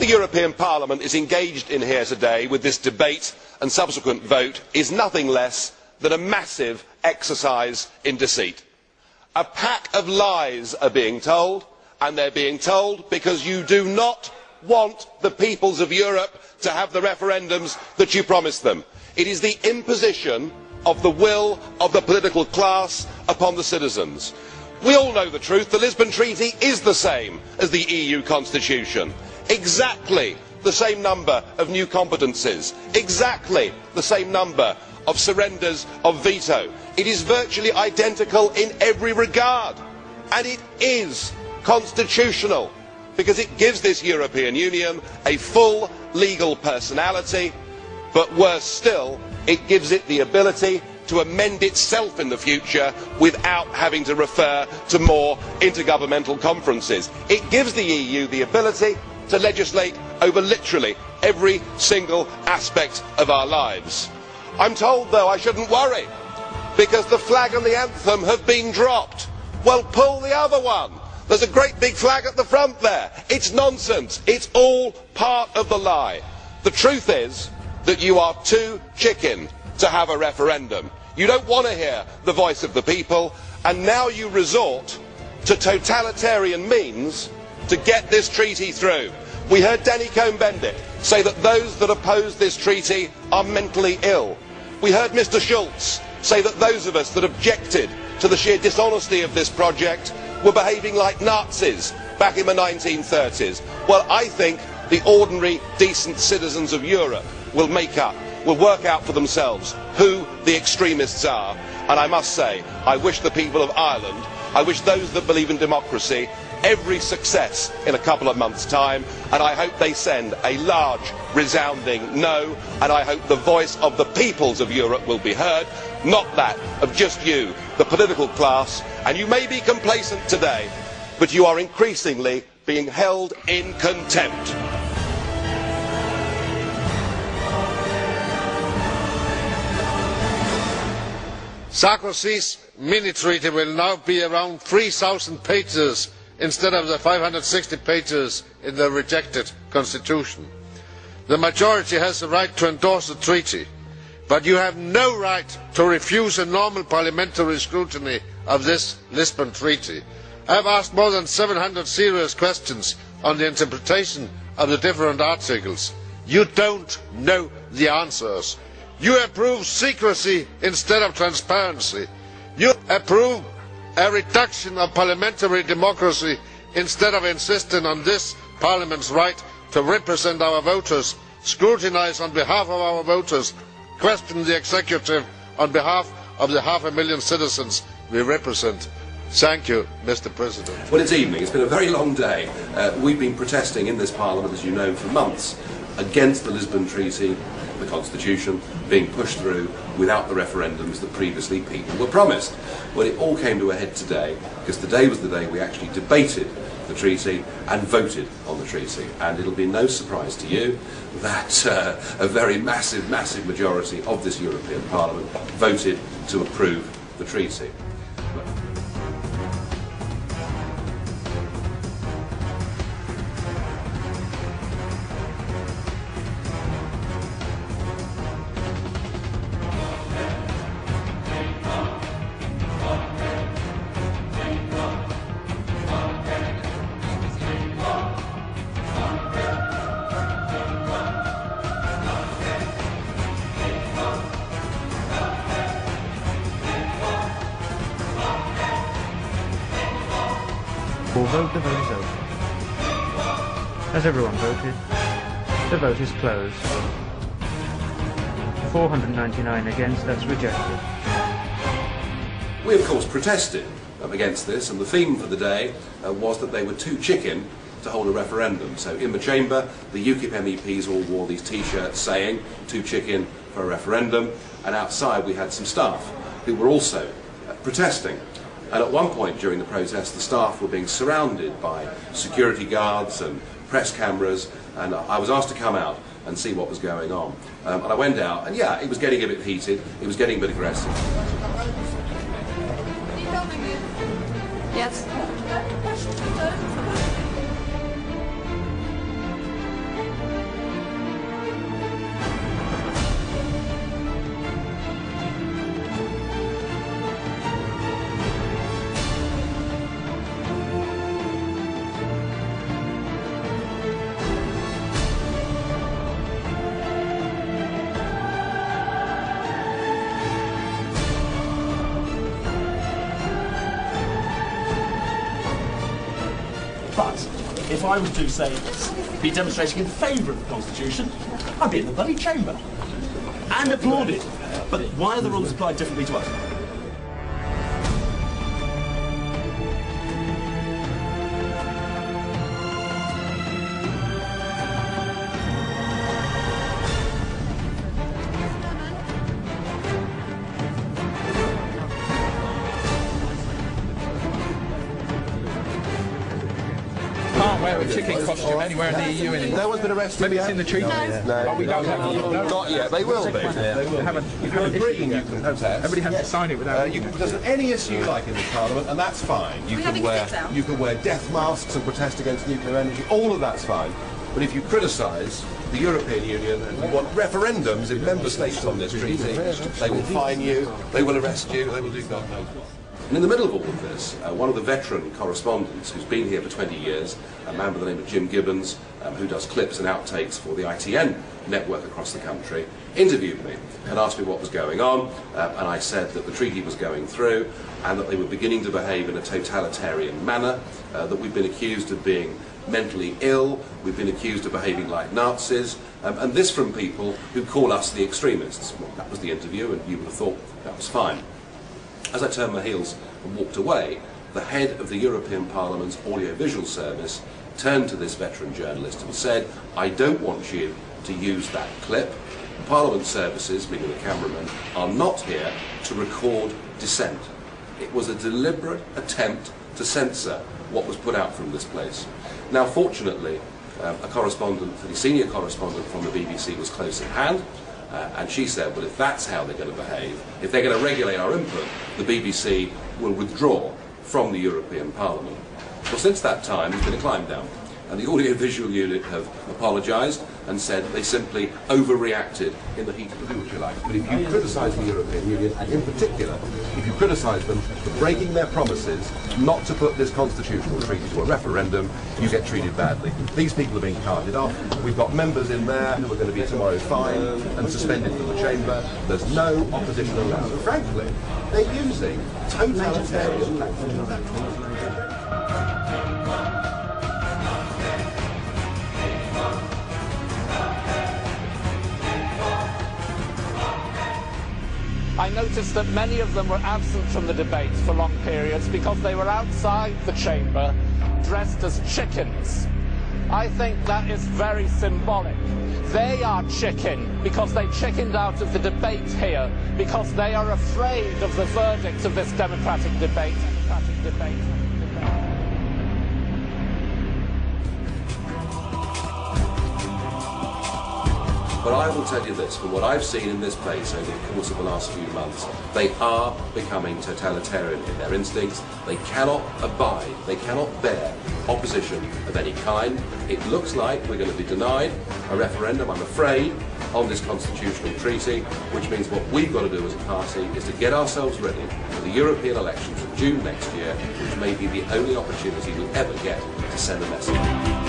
the European Parliament is engaged in here today with this debate and subsequent vote is nothing less than a massive exercise in deceit. A pack of lies are being told, and they are being told because you do not want the peoples of Europe to have the referendums that you promised them. It is the imposition of the will of the political class upon the citizens. We all know the truth. The Lisbon Treaty is the same as the EU Constitution. Exactly the same number of new competences. Exactly the same number of surrenders of veto. It is virtually identical in every regard. And it is constitutional because it gives this European Union a full legal personality, but worse still, it gives it the ability to amend itself in the future without having to refer to more intergovernmental conferences. It gives the EU the ability to legislate over literally every single aspect of our lives. I'm told, though, I shouldn't worry because the flag and the anthem have been dropped. Well, pull the other one. There's a great big flag at the front there. It's nonsense. It's all part of the lie. The truth is that you are too chicken to have a referendum. You don't want to hear the voice of the people, and now you resort to totalitarian means to get this treaty through. We heard Danny Cohn-Bendit say that those that oppose this treaty are mentally ill. We heard Mr Schulz say that those of us that objected to the sheer dishonesty of this project were behaving like Nazis back in the 1930s. Well, I think the ordinary, decent citizens of Europe will work out for themselves who the extremists are. And I must say, I wish the people of Ireland, I wish those that believe in democracy, every success in a couple of months' time, and I hope they send a large, resounding no, and I hope the voice of the peoples of Europe will be heard, not that of just you, the political class. And you may be complacent today, but you are increasingly being held in contempt. Sarkozy's mini-treaty will now be around 3,000 pages instead of the 560 pages in the rejected constitution. The majority has the right to endorse the treaty, but you have no right to refuse a normal parliamentary scrutiny of this Lisbon Treaty. I have asked more than 700 serious questions on the interpretation of the different articles. You don't know the answers. You approve secrecy instead of transparency. You approve a reduction of parliamentary democracy instead of insisting on this Parliament's right to represent our voters, scrutinise on behalf of our voters, question the executive on behalf of the 500,000 citizens we represent. Thank you, Mr. President. Well, it's evening. It's been a very long day. We've been protesting in this Parliament, as you know, for months against the Lisbon Treaty, the Constitution, being pushed through without the referendums that previously people were promised. Well, it all came to a head today, because today was the day we actually debated the treaty and voted on the treaty. And it'll be no surprise to you that a very massive majority of this European Parliament voted to approve the treaty. We'll vote. The vote is open. Has everyone voted? The vote is closed. 499 against, that's rejected. We of course protested against this, and the theme for the day was that they were too chicken to hold a referendum. So in the chamber, the UKIP MEPs all wore these t-shirts saying too chicken for a referendum, and outside we had some staff who were also protesting. And at one point during the protest, the staff were being surrounded by security guards and press cameras, and I was asked to come out and see what was going on. And I went out, and yeah, it was getting a bit heated, it was getting a bit aggressive. Yes. if I was to, say, be demonstrating in favour of the Constitution, I'd be in the bloody chamber. And applauded. But why are the rules applied differently to us? Can't wear a chicken costume anywhere in the EU anymore. No one's been arrested. Maybe it's in the treaty. No. Oh, we don't have it. No. Not yet. They will be. You haven't Agreeing you can protest. Everybody has to sign it without. You can protest on any issue you like in this Parliament, and that's fine. You can wear death masks and protest against nuclear energy. All of that's fine. But if you criticise the European Union and you want referendums in member states on this treaty, they will fine you, they will arrest you, they will do God knows what. And in the middle of all of this, one of the veteran correspondents who's been here for 20 years, a man by the name of Jim Gibbons, who does clips and outtakes for the ITN network across the country, interviewed me and asked me what was going on, and I said that the treaty was going through and that they were beginning to behave in a totalitarian manner, that we've been accused of being mentally ill, we've been accused of behaving like Nazis, and this from people who call us the extremists. Well, that was the interview, and you would have thought that was fine. As I turned my heels and walked away, the head of the European Parliament's audiovisual service turned to this veteran journalist and said, "I don't want you to use that clip. Parliament services, meaning the cameraman, are not here to record dissent." It was a deliberate attempt to censor what was put out from this place. Now, fortunately, a correspondent, a senior correspondent from the BBC was close at hand, and she said, well, if that's how they're going to behave, if they're going to regulate our input, the BBC will withdraw from the European Parliament. Well, since that time, there's been a climb down, and the audiovisual unit have apologised and said they simply overreacted in the heat of the do what you like. But if you criticise the European Union, and in particular, if you criticise them for breaking their promises not to put this constitutional treaty to a referendum, you get treated badly. These people are being carted off. We've got members in there who are going to be tomorrow fined and suspended from the chamber. There's no opposition allowed. So frankly, they're using totalitarian tactics. I noticed that many of them were absent from the debates for long periods because they were outside the chamber dressed as chickens. I think that is very symbolic. They are chicken because they chickened out of the debate here because they are afraid of the verdict of this democratic debate. But I will tell you this, from what I've seen in this place over the course of the last few months, they are becoming totalitarian in their instincts. They cannot abide, they cannot bear opposition of any kind. It looks like we're going to be denied a referendum, I'm afraid, on this constitutional treaty, which means what we've got to do as a party is to get ourselves ready for the European elections in June next year, which may be the only opportunity we'll ever get to send a message.